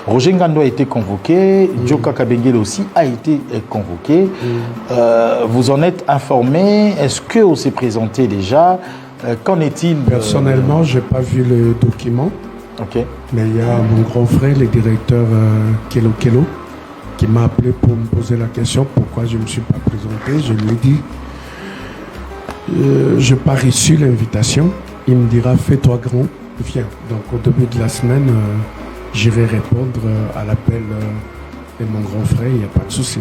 Roger Ngando a été convoqué, Djoka Kabengele aussi a été convoqué. Vous en êtes informé? Est-ce qu'on s'est présenté déjà? Qu'en est-il? Personnellement, je n'ai pas vu le document. Okay. Mais il y a mon grand frère, le directeur Kelo, qui m'a appelé pour me poser la question pourquoi je ne me suis pas présenté. Je lui ai dit, je n'ai pas reçu l'invitation. Il me dira, fais-toi grand, viens. Donc au début de la semaine, j'irai répondre à l'appel de mon grand frère, il n'y a pas de souci.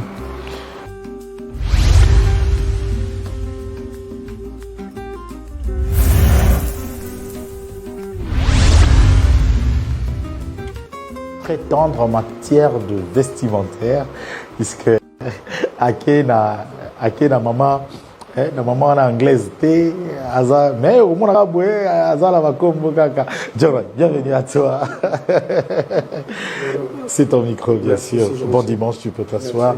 Très tendre en matière de vestimentaire, puisque Ake na maman en anglaise te aza mais au moins aboué aza la makombo kaka. John, bienvenue à toi. C'est ton micro bien sûr. Bon dimanche, tu peux t'asseoir.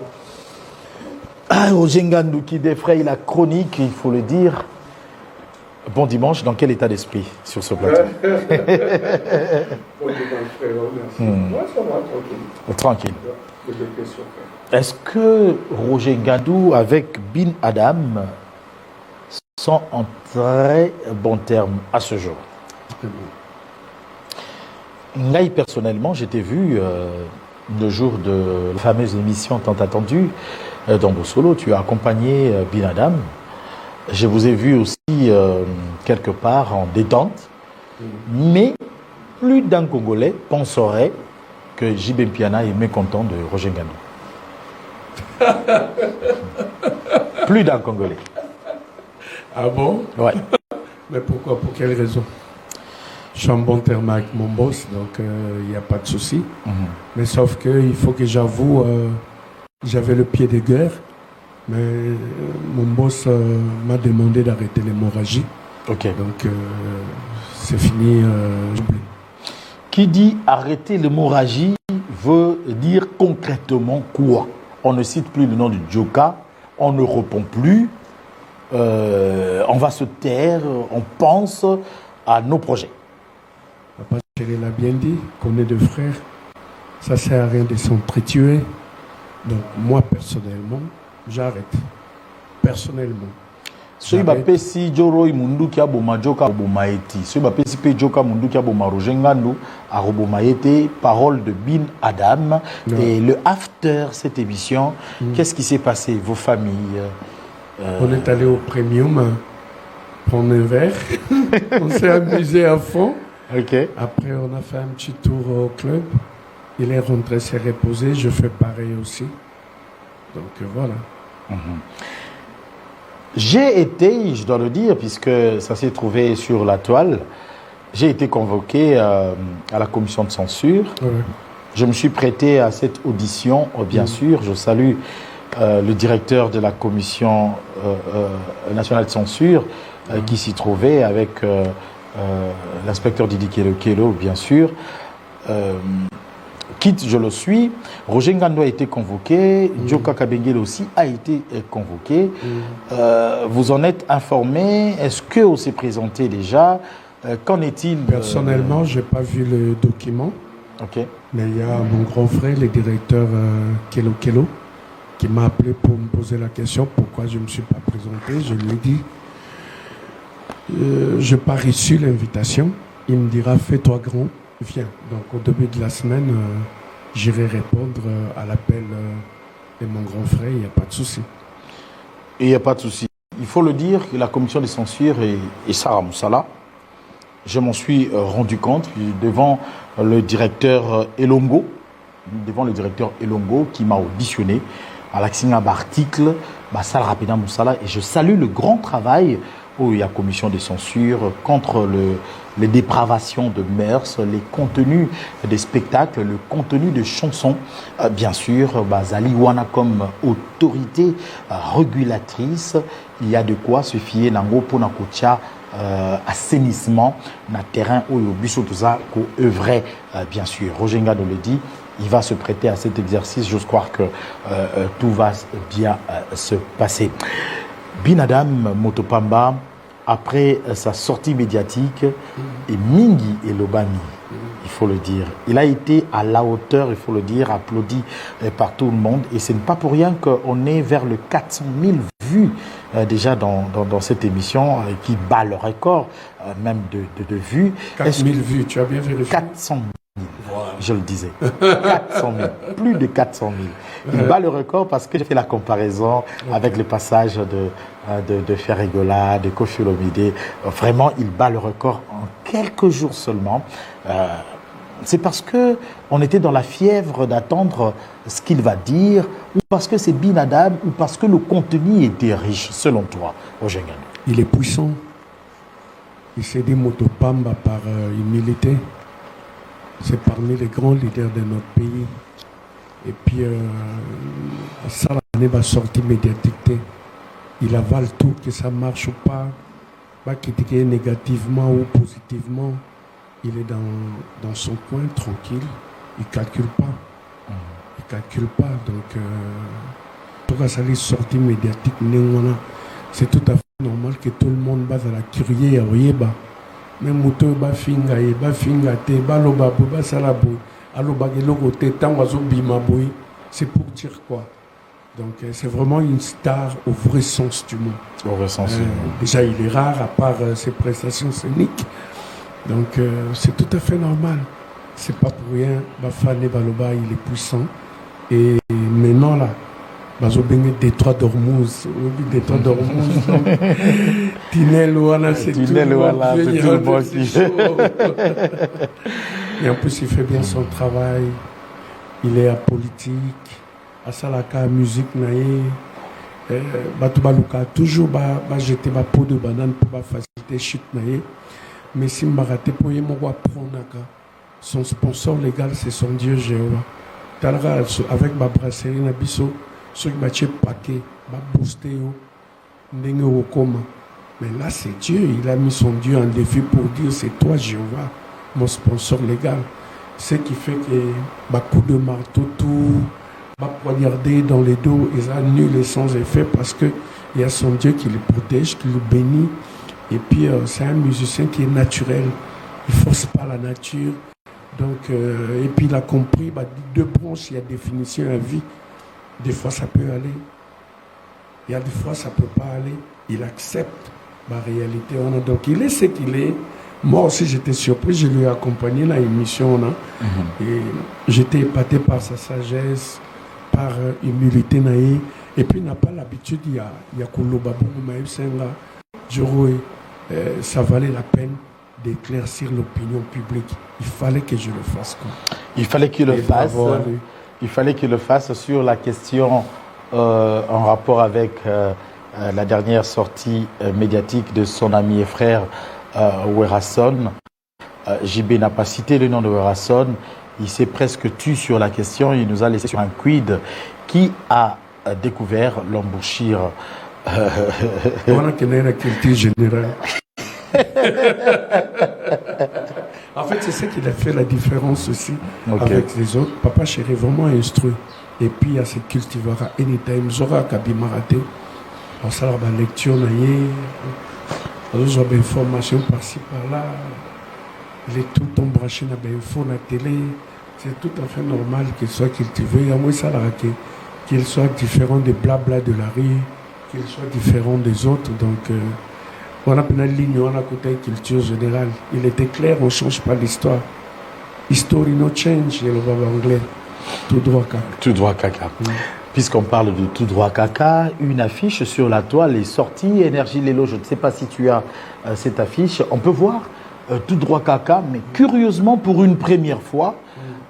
Roger Ngando qui défraye la chronique, il faut le dire. Bon dimanche, dans quel état d'esprit sur ce plateau? Tranquille. Est-ce que Roger Ngando avec Bin Adam sont en très bon terme à ce jour? Moi, personnellement, j'étais vu le jour de la fameuse émission tant attendue dans Bossolo. Tu as accompagné Bin Adam. Je vous ai vu aussi quelque part en détente, mais plus d'un Congolais penserait que JB Mpiana est mécontent de Roger Ngando. Plus d'un Congolais. Ah bon? Ouais. Mais pourquoi? Pour quelle raison? Je suis en bon terme avec mon boss, donc il n'y a pas de souci. Mais sauf qu'il faut que j'avoue, j'avais le pied de guerre. Mais mon boss m'a demandé d'arrêter l'hémorragie. Ok. Donc c'est fini. Qui dit arrêter l'hémorragie veut dire concrètement quoi? On ne cite plus le nom du Djoka, on ne répond plus, on va se taire, on pense à nos projets. Papa Chéri l'a bien dit, qu'on est deux frères, ça ne sert à rien de s'entretuer. Donc moi personnellement, j'arrête. Personnellement. Soki bapesi Joroi mundu ki aboma Djoka aboma eti. Soki bapesi pe Djoka mundu ki aboma Roger Ngando aboma eti. Parole de Bin Adam. Non. Et le after cette émission, qu'est-ce qui s'est passé? Vos familles? On est allé au Premium prendre un verre. On s'est amusé à fond. Okay. Après, on a fait un petit tour au club. Il est rentré, s'est reposé. Je fais pareil aussi. Donc voilà. J'ai été, je dois le dire, puisque ça s'est trouvé sur la toile, j'ai été convoqué à la commission de censure. Je me suis prêté à cette audition, bien sûr. Je salue le directeur de la commission nationale de censure qui s'y trouvait avec l'inspecteur Didi Kelo, bien sûr. Quitte, je le suis. Roger Ngando a été convoqué, Djoka Kabengele aussi a été convoqué. Vous en êtes informé? Est-ce qu'on s'est présenté déjà? Qu'en est-il? Personnellement, je n'ai pas vu le document. Okay. Mais il y a mon grand frère, le directeur Kelo, qui m'a appelé pour me poser la question pourquoi je ne me suis pas présenté. Je lui ai dit, je n'ai pas reçu l'invitation. Il me dira, fais-toi grand. Viens. Donc au début de la semaine, j'irai répondre à l'appel de mon grand frère, il n'y a pas de souci. Il n'y a pas de souci. Il faut le dire que la commission de censure et Sarah Moussala, je m'en suis rendu compte devant le directeur Elongo, qui m'a auditionné à l'action d'article, Sarah Rapida Moussala, et je salue le grand travail où il y a commission de censure contre les dépravations de mœurs, les contenus des spectacles, le contenu de chansons, bien sûr, Zali Wana comme autorité régulatrice, il y a de quoi se fier nango pour nakotia assainissement na terrain où le biso tout ça ko œuvrait bien sûr. Roger Ngando le dit, il va se prêter à cet exercice, j'ose croire que tout va bien se passer. Bin Adam Motopamba, après sa sortie médiatique, et Mingi et Lobami, il faut le dire. Il a été à la hauteur, il faut le dire, applaudi par tout le monde. Et ce n'est pas pour rien qu'on est vers le 400 000 vues déjà dans cette émission qui bat le record même de vues. 4 000 vues, tu as bien vérifié. 400 000. Voilà. Je le disais. 400 000. Plus de 400 000. Il bat le record parce que j'ai fait la comparaison avec le passage de Ferregola, de Koffi Olomide. Vraiment, il bat le record en quelques jours seulement. C'est parce que on était dans la fièvre d'attendre ce qu'il va dire, ou parce que c'est binadable, ou parce que le contenu était riche, selon toi, Roger Ngano. Il est puissant. Il s'est dit Motopamba par humilité. C'est parmi les grands leaders de notre pays. Et puis, ça, l'année va sortir médiatique. Il avale tout, que ça marche ou pas. Pas critiquer négativement ou positivement. Il est dans son coin, tranquille. Il ne calcule pas. Il ne calcule pas. Donc, pour que ça les sorties médiatiques, c'est tout à fait normal que tout le monde base à la curie à Oyeba. Même moto ba finga te ba loba ba salabo aloba geloko te tango bima boy, c'est pour dire quoi. Donc c'est vraiment une star au vrai sens du mot. Au vrai sens. Déjà il est rare à part ses prestations scéniques. Donc c'est tout à fait normal. C'est pas pour rien. Bafane Baloba il est puissant et maintenant là Détroit d'Ormuz, Détroit d'Ormuz. Tinel Ouana, c'est tout le monde qui fait. Et en plus, il fait bien son travail. Il est apolitique. À Salaka, musique, Batoubalouka, toujours jeter ma peau de banane pour faciliter chute. Mais si je raté pour y prendre son sponsor légal, c'est son Dieu Jéhovah. Avec ma brasserie Nabiso. Ceux qui battent paquet, booster, mais là c'est Dieu, il a mis son Dieu en défi pour dire c'est toi Jéhovah, mon sponsor légal. Ce qui fait que coup de marteau, tout, poignarder dans les dos, ils annulent et sans effet parce qu'il y a son Dieu qui le protège, qui le bénit. Et puis c'est un musicien qui est naturel, il ne force pas la nature. Donc, et puis il a compris, deux branches, il y a définition à vie. Des fois, ça peut aller. Il y a des fois, ça ne peut pas aller. Il accepte la réalité. Donc, il est ce qu'il est. Moi aussi, j'étais surpris. Je lui ai accompagné dans l'émission. Et j'étais épaté par sa sagesse, par humilité. Et puis, il n'a pas l'habitude. Il y a Koulobabou, Maïf Senga, Djoroé. Ça valait la peine d'éclaircir l'opinion publique. Il fallait que je le fasse. Il fallait qu'il le fasse. Il fallait qu'il le fasse sur la question en rapport avec la dernière sortie médiatique de son ami et frère Werrason. JB n'a pas cité le nom de Werrason. Il s'est presque tu sur la question. Il nous a laissé sur un quid qui a découvert l'embouchure. On a la culture générale. En fait, c'est ça qui a fait la différence aussi avec les autres. Papa Chéri vraiment instruit. Et puis, il y a ce cultivera anytime. Zora Kabimarate. On s'en va la lecture. On a des informations par-ci, par-là. Il est tout le temps branché dans l'info, la télé. C'est tout à fait normal qu'il soit cultivé. Il y a moins ça qu'il soit différent des blabla de la rue, qu'il soit différent des autres. Donc, on a une ligne, on a côté culture générale. Il était clair, on ne change pas l'histoire. History no change, le baba anglais. Tout droit caca. Tout droit caca. Puisqu'on parle de tout droit caca, une affiche sur la toile est sortie. Énergie Lelo, je ne sais pas si tu as cette affiche. On peut voir tout droit caca, mais curieusement, pour une première fois,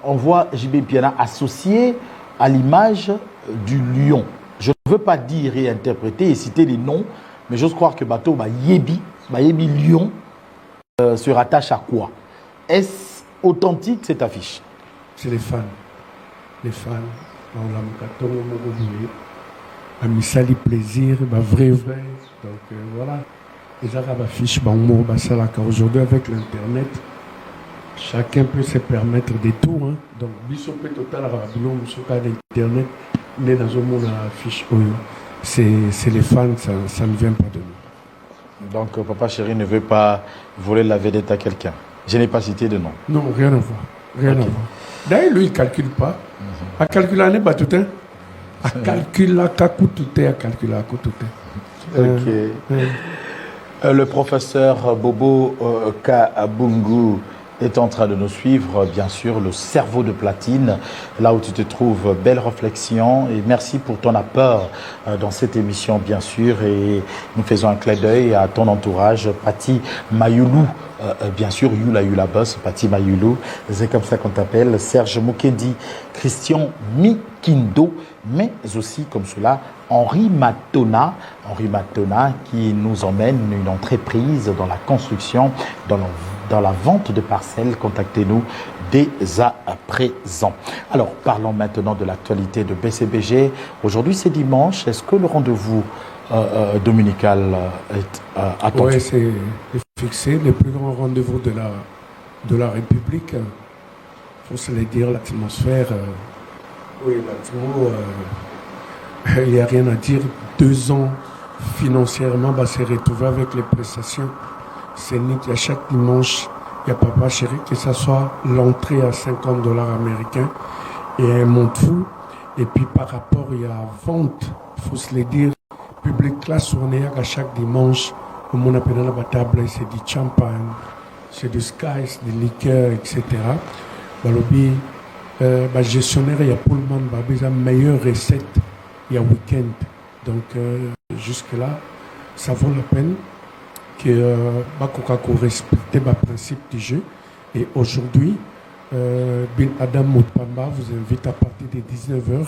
on voit JB Piana associé à l'image du lion. Je ne veux pas dire et interpréter et citer les noms, mais j'ose croire que Bateau Yebi Lion se rattache à quoi? Est-ce authentique cette affiche? C'est les fans. Les fans. On l'a mis à Misali plaisir, vrai. Donc voilà. Et ça va affiche aujourd'hui avec l'internet. Chacun peut se permettre des tours. Donc, Bissopé Total Rabilon, l'internet, né dans un monde à affiche. C'est les fans, ça ne vient pas de nous. Donc, Papa Chéri ne veut pas voler la vedette à quelqu'un. Je n'ai pas cité de nom. Non, rien à voir. Rien à voir. D'ailleurs, lui, il ne calcule pas. À calculer, il n'est tout le temps. À calculer, à calculer, à calculer, à calculer. Le professeur Bobo Kabungu est en train de nous suivre, bien sûr, le cerveau de platine, là où tu te trouves. Belle réflexion et merci pour ton apport dans cette émission, bien sûr. Et nous faisons un clin d'œil à ton entourage, Pati Mayoulou, bien sûr, Yula Boss, Pati Mayoulou, c'est comme ça qu'on t'appelle, Serge Mukendi, Christian Mikindo, mais aussi comme cela, Henri Matona qui nous emmène une entreprise dans la construction, dans la vente de parcelles. Contactez-nous dès à présent. Alors, parlons maintenant de l'actualité de BCBG. Aujourd'hui, c'est dimanche. Est-ce que le rendez-vous dominical est attendu? Oui, c'est fixé. Le plus grand rendez-vous de la République. Il faut se le dire, l'atmosphère. Oui, il n'y a rien à dire. 2 ans financièrement, bah, c'est retrouvé avec les prestations. C'est net, il y a chaque dimanche, il y a Papa Chéri, que ce soit l'entrée à $50 américains et un monde fou. Et puis par rapport, il y a vente, il faut se le dire, public classe, on est à chaque dimanche, au monde appelle la table, c'est du champagne, c'est du sky, c'est des liqueurs, etc. Balobi, gestionnaire, il y a Pullman, il y a meilleure recette, il y a week-end. Donc jusque-là, ça vaut la peine que Bakokako respecte le principe du jeu. Et aujourd'hui, Bin Adam Moutpamba vous invite à partir de 19h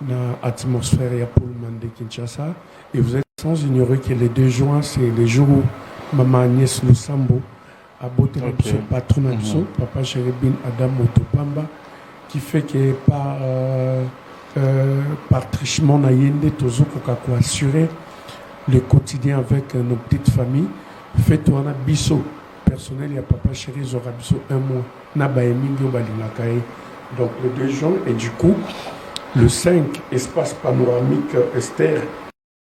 dans l'atmosphère et à Pullman de Kinshasa. Et vous êtes sans ignorer que le 2 juin, c'est le jour où Maman Agnès Lusambo a botté le patron de Papa Chéri Bin Adam Moutpamba, qui fait que par trichement Nayende Tozo Kokako assurer le quotidien avec nos petites familles. Fait-on a biso personnel, il y a Papa Chéri Zora biso 1 mois. Naba Emingo Balinakae. Donc le 2 juin et du coup le 5 espace panoramique Esther